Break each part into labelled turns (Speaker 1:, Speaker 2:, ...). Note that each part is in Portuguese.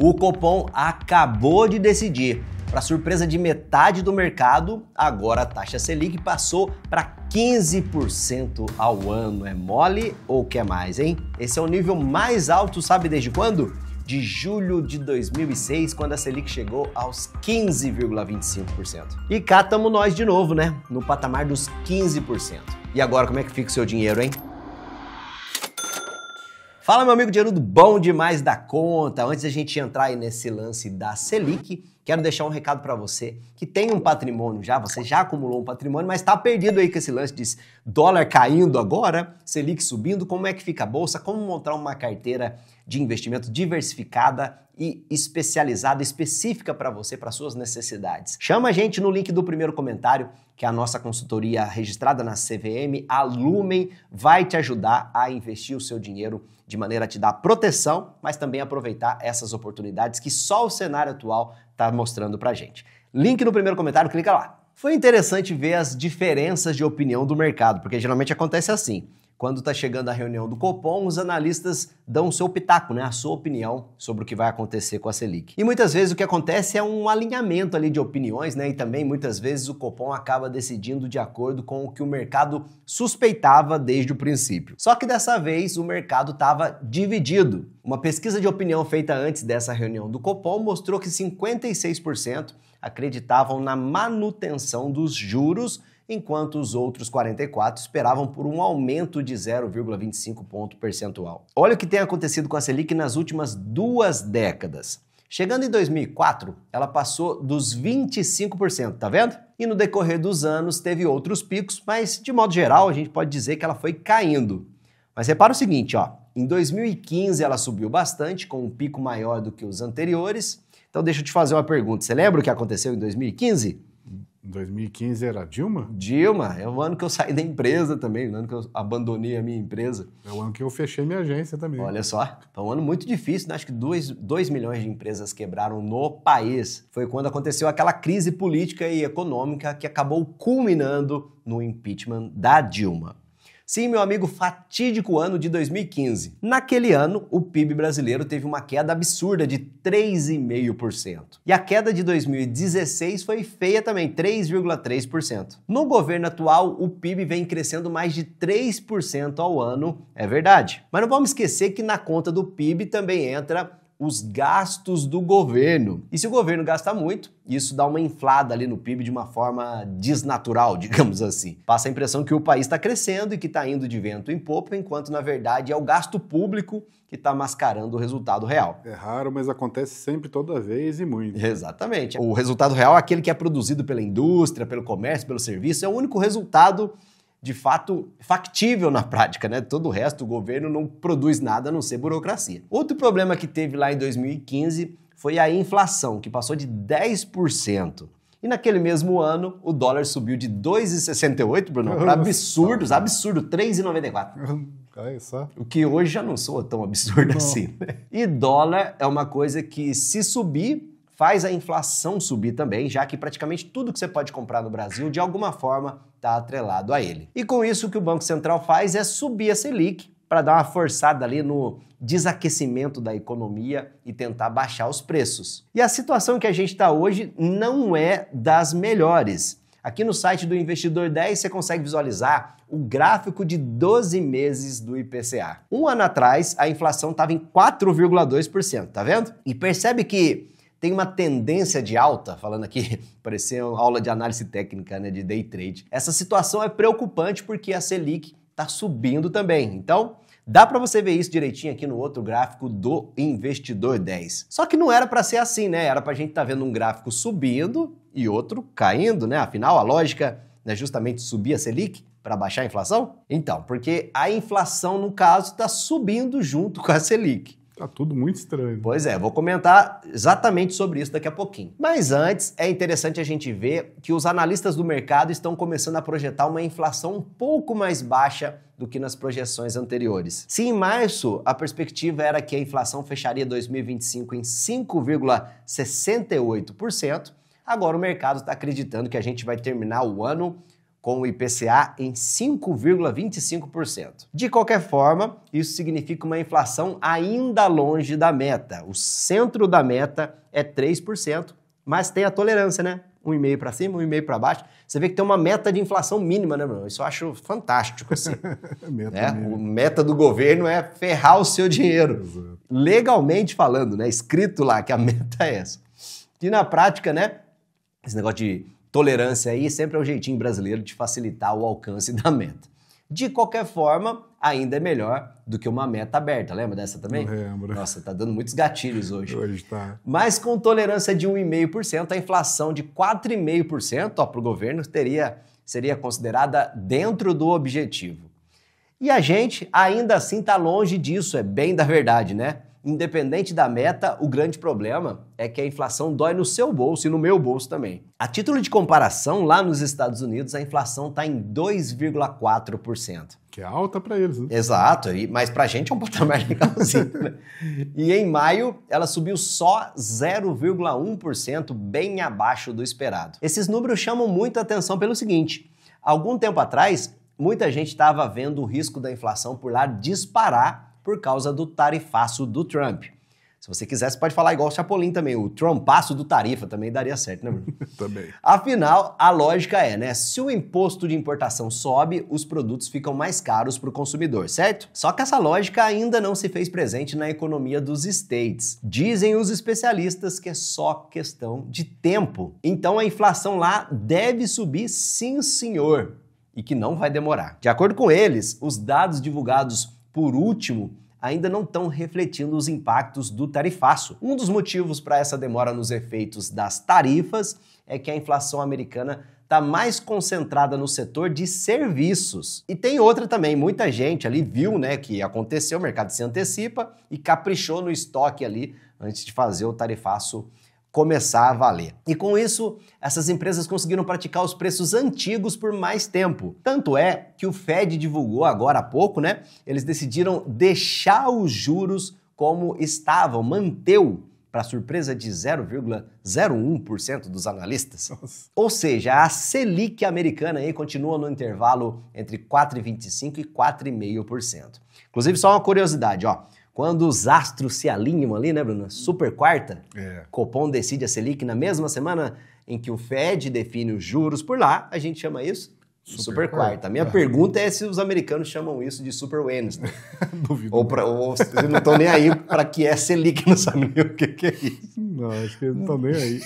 Speaker 1: O Copom acabou de decidir. Para surpresa de metade do mercado, agora a taxa Selic passou para 15% ao ano. É mole ou quer mais, hein? Esse é o nível mais alto, sabe desde quando? De julho de 2006, quando a Selic chegou aos 15,25%. E cá estamos nós de novo, né? No patamar dos 15%. E agora, como é que fica o seu dinheiro, hein? Fala, meu amigo dinheirudo, bom demais da conta. Antes da gente entrar aí nesse lance da Selic, quero deixar um recado para você que tem um patrimônio já, você já acumulou um patrimônio, mas está perdido aí com esse lance de dólar caindo agora, Selic subindo, como é que fica a bolsa, como montar uma carteira de investimento diversificada e especializada, específica para você, para suas necessidades. Chama a gente no link do primeiro comentário, que é a nossa consultoria registrada na CVM, a Lumen, vai te ajudar a investir o seu dinheiro de maneira a te dar proteção, mas também aproveitar essas oportunidades que só o cenário atual está mostrando pra gente. Link no primeiro comentário, clica lá. Foi interessante ver as diferenças de opinião do mercado, porque geralmente acontece assim. Quando está chegando a reunião do Copom, os analistas dão o seu pitaco, né? A sua opinião sobre o que vai acontecer com a Selic. E muitas vezes o que acontece é um alinhamento ali de opiniões, né? E também muitas vezes o Copom acaba decidindo de acordo com o que o mercado suspeitava desde o princípio. Só que dessa vez o mercado estava dividido. Uma pesquisa de opinião feita antes dessa reunião do Copom mostrou que 56% acreditavam na manutenção dos juros, enquanto os outros 44% esperavam por um aumento de 0,25 ponto percentual. Olha o que tem acontecido com a Selic nas últimas 2 décadas. Chegando em 2004, ela passou dos 25%, tá vendo? E no decorrer dos anos teve outros picos, mas de modo geral a gente pode dizer que ela foi caindo. Mas repara o seguinte, ó, em 2015 ela subiu bastante, com um pico maior do que os anteriores. Então deixa eu te fazer uma pergunta, você lembra o que aconteceu em 2015?
Speaker 2: 2015 era Dilma?
Speaker 1: Dilma, é o ano que eu saí da empresa também, o ano que eu abandonei a minha empresa.
Speaker 2: É o ano que eu fechei minha agência também.
Speaker 1: Olha só, foi um ano muito difícil, né? Acho que 2 milhões de empresas quebraram no país. Foi quando aconteceu aquela crise política e econômica que acabou culminando no impeachment da Dilma. Sim, meu amigo, fatídico ano de 2015. Naquele ano, o PIB brasileiro teve uma queda absurda de 3,5%. E a queda de 2016 foi feia também, 3,3%. No governo atual, o PIB vem crescendo mais de 3% ao ano, é verdade. Mas não vamos esquecer que na conta do PIB também entra os gastos do governo. E se o governo gasta muito, isso dá uma inflada ali no PIB de uma forma desnatural, digamos assim. Passa a impressão que o país está crescendo e que está indo de vento em popa, enquanto na verdade é o gasto público que está mascarando o resultado real.
Speaker 2: É raro, mas acontece sempre, toda vez e muito.
Speaker 1: Exatamente. O resultado real é aquele que é produzido pela indústria, pelo comércio, pelo serviço, é o único resultado de fato factível na prática, né? Todo o resto, o governo não produz nada a não ser burocracia. Outro problema que teve lá em 2015 foi a inflação, que passou de 10%. E naquele mesmo ano, o dólar subiu de 2,68, Bruno, para absurdo, 3,94.
Speaker 2: Olha só.
Speaker 1: O que hoje já não soa tão absurdo assim, né? E dólar é uma coisa que, se subir, faz a inflação subir também, já que praticamente tudo que você pode comprar no Brasil, de alguma forma, está atrelado a ele. E com isso, o que o Banco Central faz é subir a Selic para dar uma forçada ali no desaquecimento da economia e tentar baixar os preços. E a situação que a gente está hoje não é das melhores. Aqui no site do Investidor 10 você consegue visualizar o gráfico de 12 meses do IPCA. Um ano atrás, a inflação estava em 4,2%, tá vendo? E percebe que tem uma tendência de alta, falando aqui, parecia uma aula de análise técnica, né, de day trade. Essa situação é preocupante porque a Selic está subindo também. Então, dá para você ver isso direitinho aqui no outro gráfico do Investidor 10. Só que não era para ser assim, né? Era para a gente estar vendo um gráfico subindo e outro caindo, né? Afinal, a lógica é justamente subir a Selic para baixar a inflação? Então, porque a inflação, no caso, está subindo junto com a Selic.
Speaker 2: Tá tudo muito estranho.
Speaker 1: Pois é, vou comentar exatamente sobre isso daqui a pouquinho. Mas antes, é interessante a gente ver que os analistas do mercado estão começando a projetar uma inflação um pouco mais baixa do que nas projeções anteriores. Se em março a perspectiva era que a inflação fecharia 2025 em 5,68%, agora o mercado está acreditando que a gente vai terminar o ano com o IPCA em 5,25%. De qualquer forma, isso significa uma inflação ainda longe da meta. O centro da meta é 3%, mas tem a tolerância, né? 1,5% para cima, 1,5% para baixo. Você vê que tem uma meta de inflação mínima, né, Bruno? Isso eu acho fantástico, assim. O meta do governo é ferrar o seu dinheiro.
Speaker 2: Exato.
Speaker 1: Legalmente falando, né? Escrito lá que a meta é essa. E na prática, né? Esse negócio de tolerância aí sempre é um jeitinho brasileiro de facilitar o alcance da meta. De qualquer forma, ainda é melhor do que uma meta aberta. Lembra dessa também?
Speaker 2: Lembro.
Speaker 1: Nossa, tá dando muitos gatilhos hoje.
Speaker 2: Hoje tá.
Speaker 1: Mas com tolerância de 1,5%, a inflação de 4,5% para o governo seria considerada dentro do objetivo. E a gente ainda assim está longe disso, é bem da verdade, né? Independente da meta, o grande problema é que a inflação dói no seu bolso e no meu bolso também. A título de comparação, lá nos Estados Unidos, a inflação está em 2,4%.
Speaker 2: Que é alta para eles, né?
Speaker 1: Exato, mas pra gente é um patamar legalzinho, né? E em maio, ela subiu só 0,1%, bem abaixo do esperado. Esses números chamam muita atenção pelo seguinte: algum tempo atrás, muita gente estava vendo o risco da inflação por lá disparar por causa do tarifaço do Trump. Se você quiser, você pode falar igual o Chapolin também, o trompaço do tarifa também daria certo, né, Bruno?
Speaker 2: Também.
Speaker 1: Afinal, a lógica é, né? Se o imposto de importação sobe, os produtos ficam mais caros para o consumidor, certo? Só que essa lógica ainda não se fez presente na economia dos States. Dizem os especialistas que é só questão de tempo. Então a inflação lá deve subir, sim, senhor, e que não vai demorar. De acordo com eles, os dados divulgados por último ainda não estão refletindo os impactos do tarifaço. Um dos motivos para essa demora nos efeitos das tarifas é que a inflação americana está mais concentrada no setor de serviços. E tem outra também, muita gente ali viu, né, que aconteceu, o mercado se antecipa e caprichou no estoque ali antes de fazer o tarifaço começar a valer. E com isso, essas empresas conseguiram praticar os preços antigos por mais tempo. Tanto é que o Fed divulgou agora há pouco, né? Eles decidiram deixar os juros como estavam, manteu, para surpresa de 0,01% dos analistas.
Speaker 2: Nossa.
Speaker 1: Ou seja, a Selic americana aí continua no intervalo entre 4,25% e 4,5%. Inclusive, só uma curiosidade, ó. Quando os astros se alinham ali, né, Bruno? Super quarta, Copom decide a Selic na mesma semana em que o Fed define os juros por lá, a gente chama isso de super quarta. A minha pergunta é se os americanos chamam isso de Super Wednesday.
Speaker 2: Duvido.
Speaker 1: Ou se não estão nem aí para que é Selic, não sabem nem o que é isso.
Speaker 2: Não, acho que eles não estão nem aí.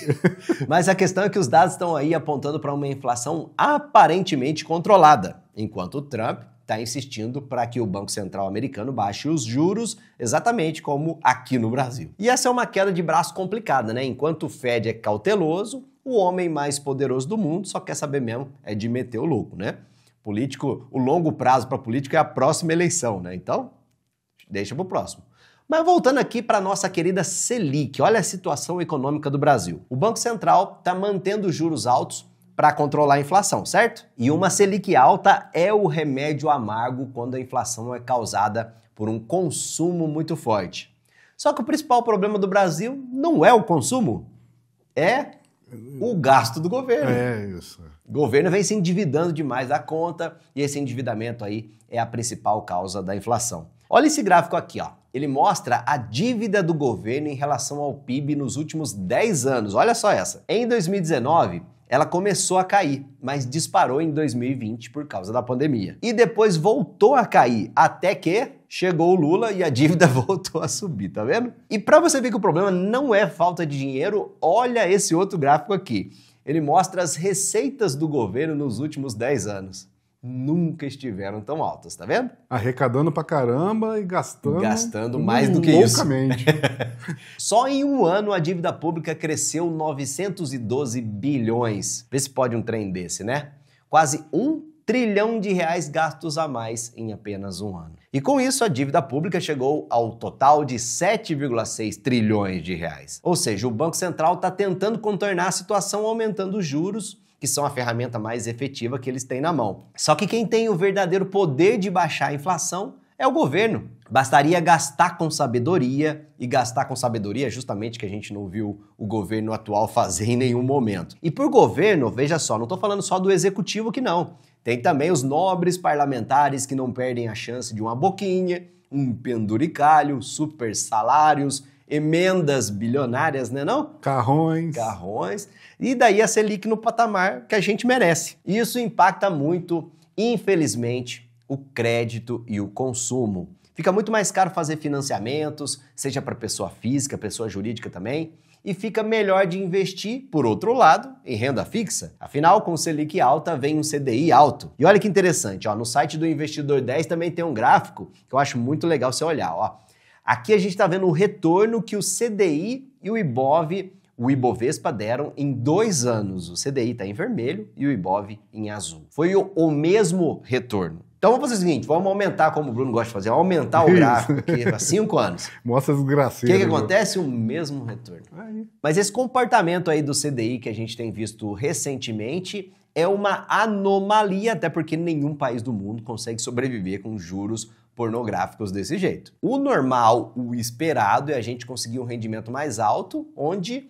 Speaker 1: Mas a questão é que os dados estão aí apontando para uma inflação aparentemente controlada, enquanto o Trump está insistindo para que o Banco Central americano baixe os juros, exatamente como aqui no Brasil. E essa é uma queda de braço complicada, né? Enquanto o Fed é cauteloso, o homem mais poderoso do mundo só quer saber mesmo é de meter o louco, né? Político, o longo prazo para político é a próxima eleição, né? Então, deixa para o próximo. Mas voltando aqui para a nossa querida Selic, olha a situação econômica do Brasil. O Banco Central está mantendo os juros altos para controlar a inflação, certo? E uma Selic alta é o remédio amargo quando a inflação é causada por um consumo muito forte. Só que o principal problema do Brasil não é o consumo, é o gasto do governo.
Speaker 2: É isso.
Speaker 1: O governo vem se endividando demais da conta e esse endividamento aí é a principal causa da inflação. Olha esse gráfico aqui, ó. Ele mostra a dívida do governo em relação ao PIB nos últimos 10 anos. Olha só essa. Em 2019, ela começou a cair, mas disparou em 2020 por causa da pandemia. E depois voltou a cair, até que chegou o Lula e a dívida voltou a subir, tá vendo? E para você ver que o problema não é falta de dinheiro, olha esse outro gráfico aqui. Ele mostra as receitas do governo nos últimos 10 anos. Nunca estiveram tão altas, tá vendo?
Speaker 2: Arrecadando pra caramba e gastando
Speaker 1: mais do que isso.
Speaker 2: Loucamente.
Speaker 1: Só em um ano a dívida pública cresceu 912 bilhões. Vê se pode um trem desse, né? Quase R$1 trilhão gastos a mais em apenas um ano. E com isso a dívida pública chegou ao total de 7,6 trilhões de reais. Ou seja, o Banco Central está tentando contornar a situação aumentando os juros, que são a ferramenta mais efetiva que eles têm na mão. Só que quem tem o verdadeiro poder de baixar a inflação é o governo. Bastaria gastar com sabedoria, e gastar com sabedoria é justamente que a gente não viu o governo atual fazer em nenhum momento. E por governo, veja só, não estou falando só do executivo que não. Tem também os nobres parlamentares que não perdem a chance de uma boquinha, um penduricalho, super salários, emendas bilionárias, né não? Carrões. E daí a Selic no patamar que a gente merece. Isso impacta muito, infelizmente, o crédito e o consumo. Fica muito mais caro fazer financiamentos, seja para pessoa física, pessoa jurídica também, e fica melhor de investir, por outro lado, em renda fixa. Afinal, com Selic alta, vem um CDI alto. E olha que interessante, ó, no site do Investidor 10 também tem um gráfico que eu acho muito legal você olhar. Ó. Aqui a gente está vendo o retorno que o CDI e o Ibovespa deram em 2 anos. O CDI está em vermelho e o Ibov em azul. Foi o mesmo retorno. Então vamos fazer o seguinte, vamos aumentar, como o Bruno gosta de fazer, aumentar o gráfico aqui para 5 anos.
Speaker 2: Mostra as gracinhas.
Speaker 1: O que acontece? O mesmo retorno.
Speaker 2: Aí.
Speaker 1: Mas esse comportamento aí do CDI que a gente tem visto recentemente é uma anomalia, até porque nenhum país do mundo consegue sobreviver com juros pornográficos desse jeito. O normal, o esperado, é a gente conseguir um rendimento mais alto, onde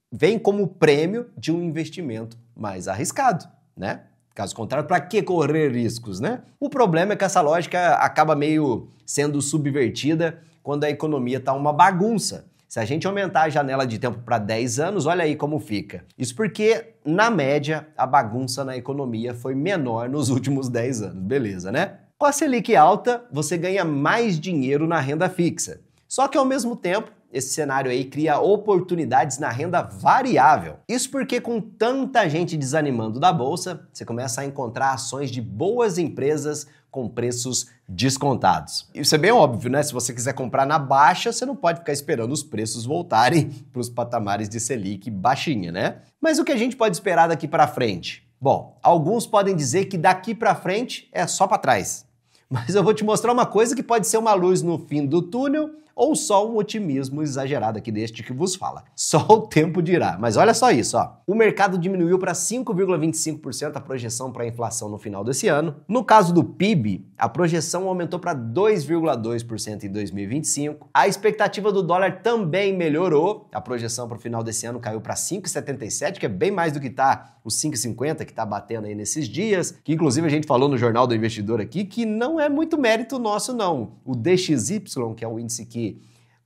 Speaker 1: vem como prêmio de um investimento mais arriscado, né? Caso contrário, para que correr riscos, né? O problema é que essa lógica acaba meio sendo subvertida quando a economia está uma bagunça. Se a gente aumentar a janela de tempo para 10 anos, olha aí como fica. Isso porque, na média, a bagunça na economia foi menor nos últimos 10 anos, beleza, né? Com a Selic alta, você ganha mais dinheiro na renda fixa. Só que, ao mesmo tempo, esse cenário aí cria oportunidades na renda variável. Isso porque com tanta gente desanimando da bolsa, você começa a encontrar ações de boas empresas com preços descontados. Isso é bem óbvio, né? Se você quiser comprar na baixa, você não pode ficar esperando os preços voltarem para os patamares de Selic baixinha, né? Mas o que a gente pode esperar daqui para frente? Bom, alguns podem dizer que daqui para frente é só para trás. Mas eu vou te mostrar uma coisa que pode ser uma luz no fim do túnel ou só um otimismo exagerado aqui deste que vos fala. Só o tempo dirá. Mas olha só isso, ó. O mercado diminuiu para 5,25% a projeção para a inflação no final desse ano. No caso do PIB, a projeção aumentou para 2,2% em 2025. A expectativa do dólar também melhorou. A projeção para o final desse ano caiu para 5,77, que é bem mais do que está os 5,50 que está batendo aí nesses dias. Que inclusive a gente falou no Jornal do Investidor aqui que não é muito mérito nosso não. O DXY, que é o índice que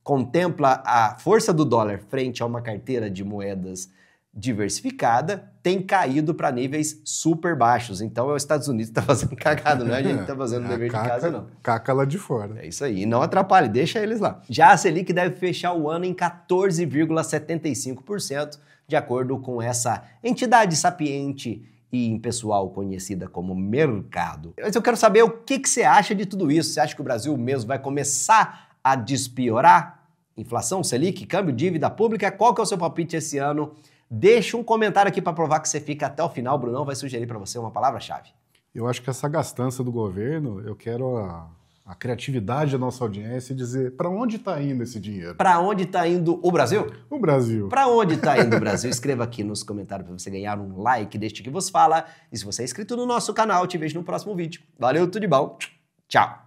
Speaker 1: contempla a força do dólar frente a uma carteira de moedas diversificada, tem caído para níveis super baixos. Então é os Estados Unidos que está fazendo cagada, não é a gente que está fazendo dever de casa, não.
Speaker 2: Caca lá de fora.
Speaker 1: É isso aí. E não atrapalhe, deixa eles lá. Já a Selic deve fechar o ano em 14,75%, de acordo com essa entidade sapiente e impessoal conhecida como mercado. Mas eu quero saber o que você acha de tudo isso. Você acha que o Brasil mesmo vai começar a despiorar? Inflação, Selic, câmbio, dívida pública, qual que é o seu palpite esse ano? Deixa um comentário aqui para provar que você fica até o final. O Brunão vai sugerir para você uma palavra-chave.
Speaker 2: Eu acho que essa gastança do governo, eu quero a criatividade da nossa audiência e dizer para onde está indo esse dinheiro?
Speaker 1: Para onde está indo o Brasil?
Speaker 2: O Brasil.
Speaker 1: Para onde está indo o Brasil? Escreva aqui nos comentários para você ganhar um like deste que vos fala. E se você é inscrito no nosso canal, te vejo no próximo vídeo. Valeu, tudo de bom. Tchau.